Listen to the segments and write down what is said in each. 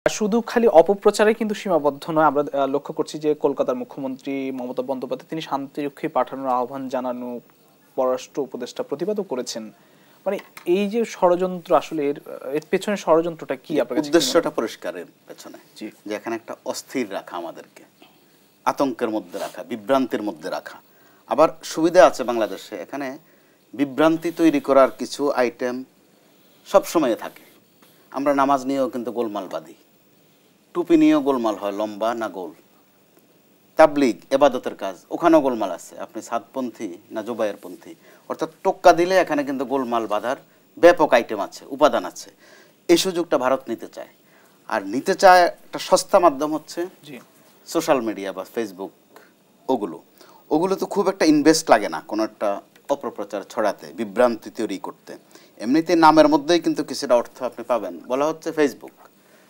শুধু খালি অপপ্রচারে কিন্তু সীমাবদ্ধ নয়। আমরা লক্ষ্য করছি যে কলকাতার মুখ্যমন্ত্রী মমতা বন্দ্যোপাধ্যায় তিনি শান্তিরক্ষী পাঠানোর আহ্বান জানানো, পররাষ্ট্র উপদেষ্টা প্রতিবাদও করেছেন। মানে এই যে ষড়যন্ত্র, আসলে এর পেছনে ষড়যন্ত্রটা কি? আপনার কাছে উদ্দেশ্যটা পরিষ্কার এর পেছনে, জি, যে এখানে একটা অস্থির রাখা, আমাদেরকে আতঙ্কের মধ্যে রাখা, বিভ্রান্তির মধ্যে রাখা। আবার সুবিধা আছে বাংলাদেশে, এখানে বিভ্রান্তি তৈরি করার কিছু আইটেম সবসময় থাকে। আমরা নামাজ নিয়েও কিন্তু গোলমাল বাঁধি, টুপি নিয়েও গোলমাল হয়, লম্বা না গোল। তাবলিগ এবাদতের কাজ, ওখানেও গোলমাল আছে, আপনি সাতপন্থী না জোবায়ের পন্থী। অর্থাৎ টোক্কা দিলে এখানে কিন্তু গোলমাল বাঁধার ব্যাপক আইটেম আছে, উপাদান আছে। এই সুযোগটা ভারত নিতে চায়, আর নিতে চায় একটা সস্তা মাধ্যম হচ্ছে সোশ্যাল মিডিয়া বা ফেসবুক। ওগুলো তো খুব একটা ইনভেস্ট লাগে না কোনো একটা অপপ্রচার ছড়াতে, বিভ্রান্তি তৈরি করতে। এমনিতে নামের মধ্যেই কিন্তু কিছুটা অর্থ আপনি পাবেন। বলা হচ্ছে ফেসবুক,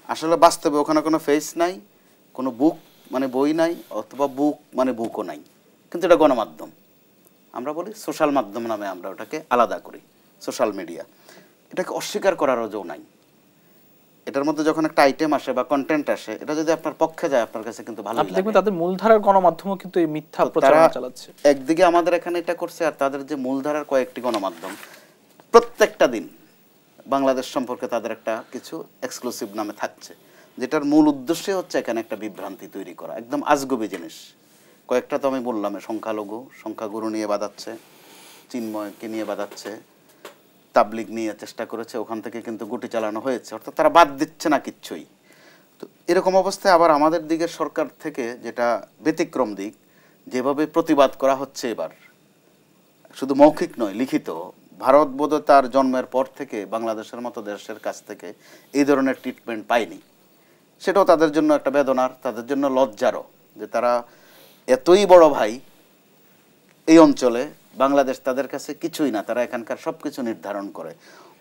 আসলে বাস্তবে ওখানে কোনো ফেস নাই, কোনো বুক মানে বই নাই, অথবা বুক মানে বুকও নাই, কিন্তু এটা গণমাধ্যম। আমরা বলি সোশ্যাল মাধ্যম নামে আমরা ওটাকে আলাদা করি, সোশ্যাল মিডিয়া। এটাকে অস্বীকার করারও জো নাই। এটার মধ্যে যখন একটা আইটেম আসে বা কন্টেন্ট আসে, এটা যদি আপনার পক্ষে যায়, আপনার কাছে কিন্তু ভালো লাগে। দেখবেন তাদের মূলধারার গণমাধ্যমও কিন্তু এই মিথ্যা প্রচারণা চালাচ্ছে। একদিকে আমাদের এখানে এটা করছে, আর তাদের যে মূলধারার কয়েকটি গণমাধ্যম প্রত্যেকটা দিন বাংলাদেশ সম্পর্কে তাদের একটা কিছু এক্সক্লুসিভ নামে থাকছে, যেটার মূল উদ্দেশ্যই হচ্ছে এখানে একটা বিভ্রান্তি তৈরি করা, একদম আজগবি জিনিস। কয়েকটা তো আমি বললাম, সংখ্যাগুরু নিয়ে বাঁধাচ্ছে, চিন্ময়কে নিয়ে বাঁধাচ্ছে, তাবলিগ নিয়ে চেষ্টা করেছে, ওখান থেকে কিন্তু গুটি চালানো হয়েছে। অর্থাৎ তারা বাদ দিচ্ছে না কিচ্ছুই। তো এরকম অবস্থায় আবার আমাদের দিকের সরকার থেকে যেটা ব্যতিক্রম দিক, যেভাবে প্রতিবাদ করা হচ্ছে এবার, শুধু মৌখিক নয়, লিখিত। ভারত বোধহয় তার জন্মের পর থেকে বাংলাদেশের মতো দেশের কাছ থেকে এই ধরনের ট্রিটমেন্ট পায়নি। সেটাও তাদের জন্য একটা বেদনার, তাদের জন্য লজ্জারও, যে তারা এতই বড় ভাই এই অঞ্চলে, বাংলাদেশ তাদের কাছে কিছুই না, তারা এখানকার সব কিছু নির্ধারণ করে।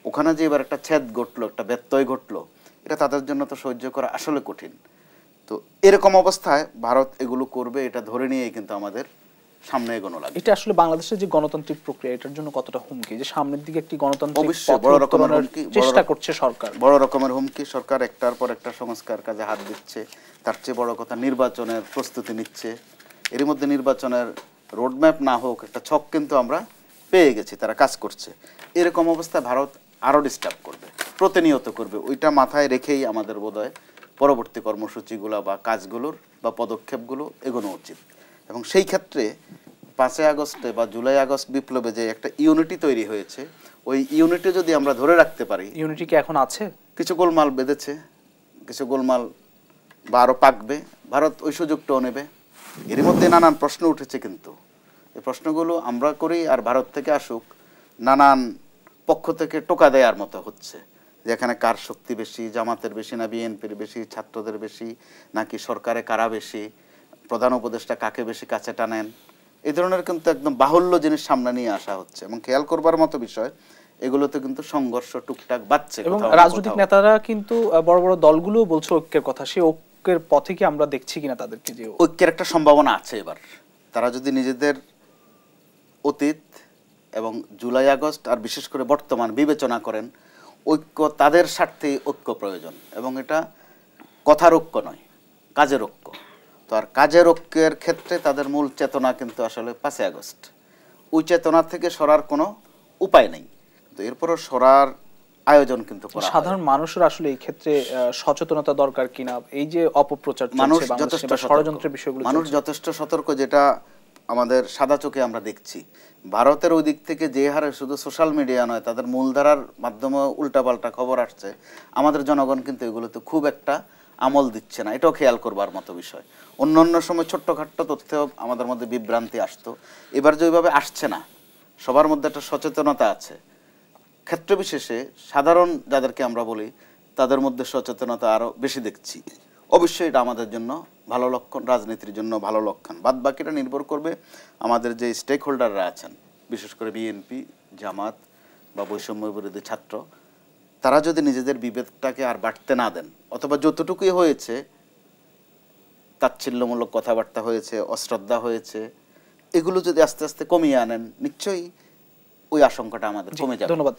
ওখানে যে এবার একটা ছেদ ঘটলো, একটা ব্যত্যয় ঘটলো, এটা তাদের জন্য তো সহ্য করা আসলে কঠিন। তো এরকম অবস্থায় ভারত এগুলো করবে, এটা ধরে নিয়েই কিন্তু আমাদের সামনে এগোনো লাগবে। এটা আসলে বাংলাদেশের যে গণতান্ত্রিক প্রক্রিয়া, এটার জন্য কতটা হুমকি, যে সামনের দিকে একটি গণতান্ত্রিক বড় রকমের হুমকি চেষ্টা করছে সরকার, বড় রকমের হুমকি। সরকার একটার পর একটা সংস্কার কাজে হাত দিচ্ছে। তার চেয়ে বড় কথা, নির্বাচনের প্রস্তুতি নিচ্ছে। এর মধ্যে নির্বাচনের রোডম্যাপ না হোক, একটা ছক কিন্তু আমরা পেয়ে গেছি, তারা কাজ করছে। এরকম অবস্থায় ভারত আরও ডিস্টার্ব করবে, প্রতিনিয়ত করবে। ওইটা মাথায় রেখেই আমাদের বোধহয় পরবর্তী কর্মসূচিগুলো বা কাজগুলোর বা পদক্ষেপগুলো এগোনো উচিত। এবং সেই ক্ষেত্রে 5ই আগস্টে বা জুলাই আগস্ট বিপ্লবে যে একটা ইউনিটি তৈরি হয়েছে, ওই ইউনিটি যদি আমরা ধরে রাখতে পারি। ইউনিটি কি এখন আছে? কিছু গোলমাল বেঁধেছে, কিছু গোলমাল বা আরও পাকবে, ভারত ওই সুযোগটাও নেবে। এর মধ্যে নানান প্রশ্ন উঠেছে, কিন্তু এই প্রশ্নগুলো আমরা করি আর ভারত থেকে আসুক, নানান পক্ষ থেকে টোকা দেওয়ার মতো হচ্ছে, যে এখানে কার শক্তি বেশি, জামাতের বেশি না বিএনপির বেশি, ছাত্রদের বেশি নাকি সরকারে কারা বেশি, প্রধান উপদেষ্টা কাকে বেশি কাছে টানেন। এই ধরনের কিন্তু একদম বাহুল্য জিনিস সামনে নিয়ে আসা হচ্ছে। এবং খেয়াল করবার মতো বিষয়, এগুলোতে কিন্তু সংঘর্ষ টুকটাক বাড়ছে। এবং রাজনৈতিক নেতারা কিন্তু বড় বড় দলগুলো বলছে ঐক্যের কথা, সেই ঐক্যের পথে কি আমরা দেখছি কিনা তাদেরকে? যে ঐক্যের একটা সম্ভাবনা আছে এবার। তারা যদি নিজেদের অতীত এবং জুলাই আগস্ট আর বিশেষ করে বর্তমান বিবেচনা করেন, ঐক্য তাদের স্বার্থেই ঐক্য প্রয়োজন। এবং এটা কথার ঐক্য নয়, কাজের ঐক্য। তো আর কাজের ঐক্যের ক্ষেত্রে তাদের মূল চেতনা কিন্তু আসলে 5ই আগস্ট। ওই চেতনা থেকে সরার কোনো উপায় নেই, কিন্তু এরপরও সরার আয়োজন কিন্তু সাধারণ মানুষের আসলে এই ক্ষেত্রে সচেতনতা দরকার কিনা? এই যে অপপ্রচার, মানুষ যথেষ্ট ষড়যন্ত্রের বিষয়গুলো, মানুষ যথেষ্ট সতর্ক, যেটা আমাদের সাদা চোখে আমরা দেখছি। ভারতের ওই দিক থেকে যে হারে শুধু সোশ্যাল মিডিয়া নয়, তাদের মূলধারার মাধ্যমে উল্টাপাল্টা খবর আসছে, আমাদের জনগণ কিন্তু এগুলোতে খুব একটা আমল দিচ্ছে না। এটাও খেয়াল করবার মতো বিষয়। অন্য অন্য সময় ছোট্টখাট্ট তথ্যেও আমাদের মধ্যে বিভ্রান্তি আসতো, এবার যে ওইভাবে আসছে না। সবার মধ্যে একটা সচেতনতা আছে, ক্ষেত্র বিশেষে সাধারণ যাদেরকে আমরা বলি, তাদের মধ্যে সচেতনতা আরও বেশি দেখছি। অবশ্যই এটা আমাদের জন্য ভালো লক্ষণ, রাজনীতির জন্য ভালো লক্ষণ। বাদ বাকিটা নির্ভর করবে আমাদের যে স্টেক হোল্ডাররা আছেন, বিশেষ করে বিএনপি, জামাত বা বৈষম্য বিরোধী ছাত্র, তারা যদি নিজেদের বিভেদটাকে আর বাড়তে না দেন, অথবা যতটুকুই হয়েছে, তাচ্ছিল্যমূলক কথাবার্তা হয়েছে, অশ্রদ্ধা হয়েছে, এগুলো যদি আস্তে আস্তে কমিয়ে আনেন, নিশ্চয়ই ওই আশঙ্কাটা আমাদের কমে যাবে। ধন্যবাদ।